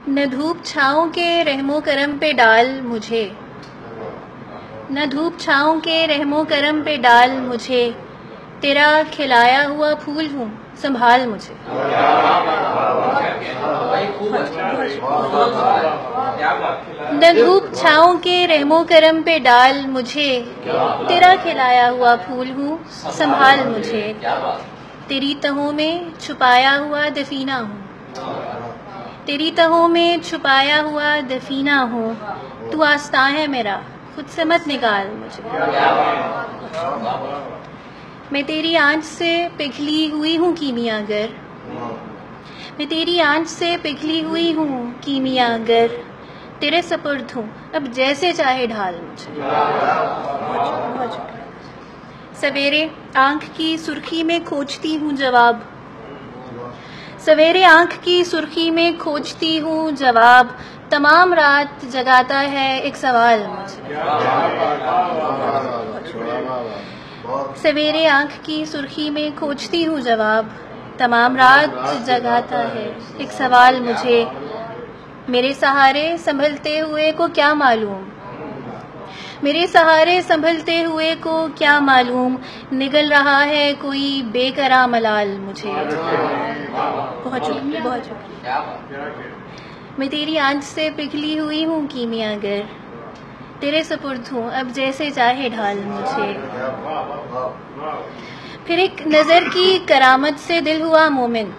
نہ دھوپ چھاؤں کے رحم و کرم پہ ڈال مجھے، نہ دھوپ چھاؤں کے رحم و کرم پہ ڈال مجھے، تیرا کھلایا ہوا پھول ہوں سنبھال مجھے۔ نہ دھوپ چھاؤں کے رحم و کرم پہ ڈال مجھے، تیرا کھلایا ہوا پھول ہوں سنبھال مجھے، تیری تہوں میں چھپایا ہوا دفینہ ہوں، تیری تہوں میں چھپایا ہوا دفینہ ہوں، تو آستاں ہے میرا خود سے مت نکال مجھے۔ میں تیری آنچ سے پگھلی ہوئی ہوں کیمیا گر، میں تیری آنچ سے پگھلی ہوئی ہوں کیمیا گر، تیرے سپرد ہوں اب جیسے چاہے ڈھال مجھے۔ سویرے آنکھ کی سرخی میں کھوجتی ہوں جواب، سویرے آنکھ کی سرخی میں کھوجتی ہوں جواب، تمام رات جگاتا ہے ایک سوال مجھے۔ سویرے آنکھ کی سرخی میں کھوجتی ہوں جواب، تمام رات جگاتا ہے ایک سوال مجھے، میرے سہارے سنبھلتے ہوئے کو کیا معلوم، میرے سہارے سنبھلتے ہوئے کو کیا معلوم، نگل رہا ہے کوئی بے قرار ملال مجھے۔ بہت شکریہ، بہت شکریہ۔ میں تیری آنچ سے پگھلی ہوئی ہوں کیمیا گر، تیرے سپرد ہوں اب جیسے چاہے ڈھال مجھے۔ پھر ایک نظر کی کرامت سے دل ہوا مومن،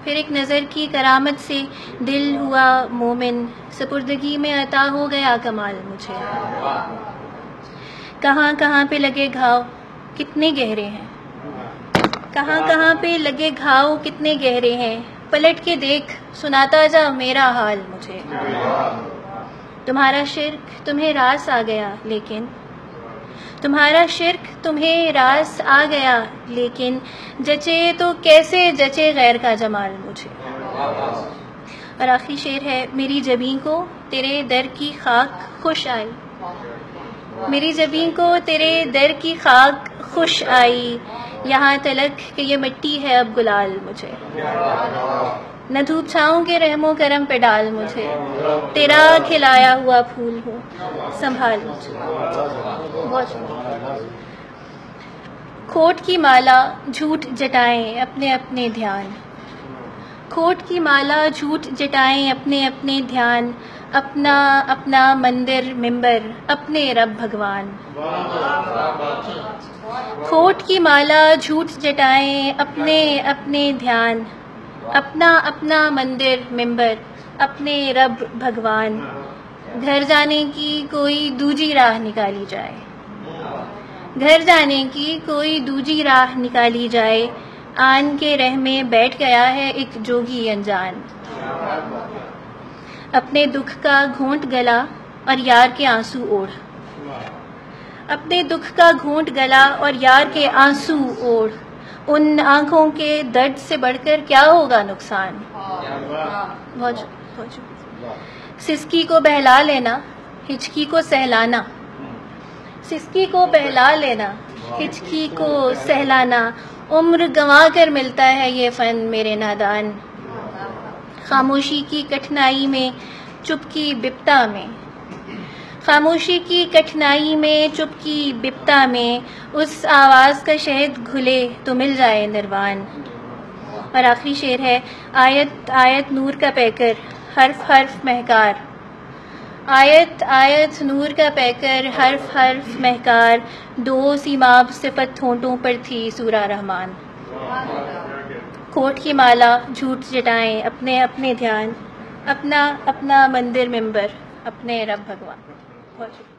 پھر ایک نظر کی کرامت سے دل ہوا مومن، سپردگی میں عطا ہو گیا کمال مجھے۔ کہاں کہاں پہ لگے گھاؤ کتنے گہرے ہیں، کہاں کہاں پہ لگے گھاؤ کتنے گہرے ہیں، پلٹ کے دیکھ سناتا جا میرا حال مجھے۔ تمہارا شرک تمہیں راس آ گیا لیکن، تمہارا شرک تمہیں راس آ گیا لیکن، جچے تو کیسے جچے غیر کا جمال مجھے۔ اور آخری شعر ہے، میری جبیں کو تیرے در کی خاک خوش آئی، میری جبیں کو تیرے در کی خاک خوش آئی، یہاں تلک کہ یہ مٹی ہے اب گلال مجھے۔ نہ دھوپ چھاؤں کے رحم و کرم پہ ڈال مجھے، تیرا کھلایا ہوا پھول ہوں سنبھال مجھے۔ بہت شکریہ۔ کھوٹ کی مالا جھوٹ جٹائیں اپنے اپنے دھیان، کھوٹ کی مالا جھوٹ جٹائیں اپنے اپنے دھیان، اپنا اپنا مندر ممبر اپنے رب بھگوان۔ کھوٹ کی مالا جھوٹ جٹائیں اپنے اپنے دھیان، اپنا اپنا مندر ممبر اپنے رب بھگوان، گھر جانے کی کوئی دوجی راہ نکالی جائے، گھر جانے کی کوئی دوجی راہ نکالی جائے، آن کے رہ میں بیٹھ گیا ہے ایک جوگی انجان، اپنے دکھ کا گھونٹ گلا اور یار کے آنسو اوڑھ، اپنے دکھ کا گھونٹ گلا اور یار کے آنسو اوڑھ، ان آنکھوں کے درد سے بڑھ کر کیا ہوگا نقصان۔ بہت شکریہ۔ سسکی کو بہلا لینا ہچکی کو سہلانا، سسکی کو بہلا لینا ہچکی کو سہلانا، عمر گنوا کر ملتا ہے یہ فن میرے نادان، خاموشی کی کٹھنائی میں چپ کی بپتا میں، خاموشی کی کٹھنائی میں چپ کی بپتا میں، اس آواز کا شہد گھلے تو مل جائے نروان۔ اور آخری شعر ہے، آیت آیت نور کا پیکر حرف حرف مہکار، آیت آیت نور کا پیکر حرف حرف مہکار، دو سیماب صفت ہونٹوں پر تھی سورہ رحمان۔ کھوٹ کی مالا جھوٹ جٹائیں اپنے اپنے دھیان، اپنا اپنا مندر ممبر اپنے رب بھگوان۔ بہت شکریہ۔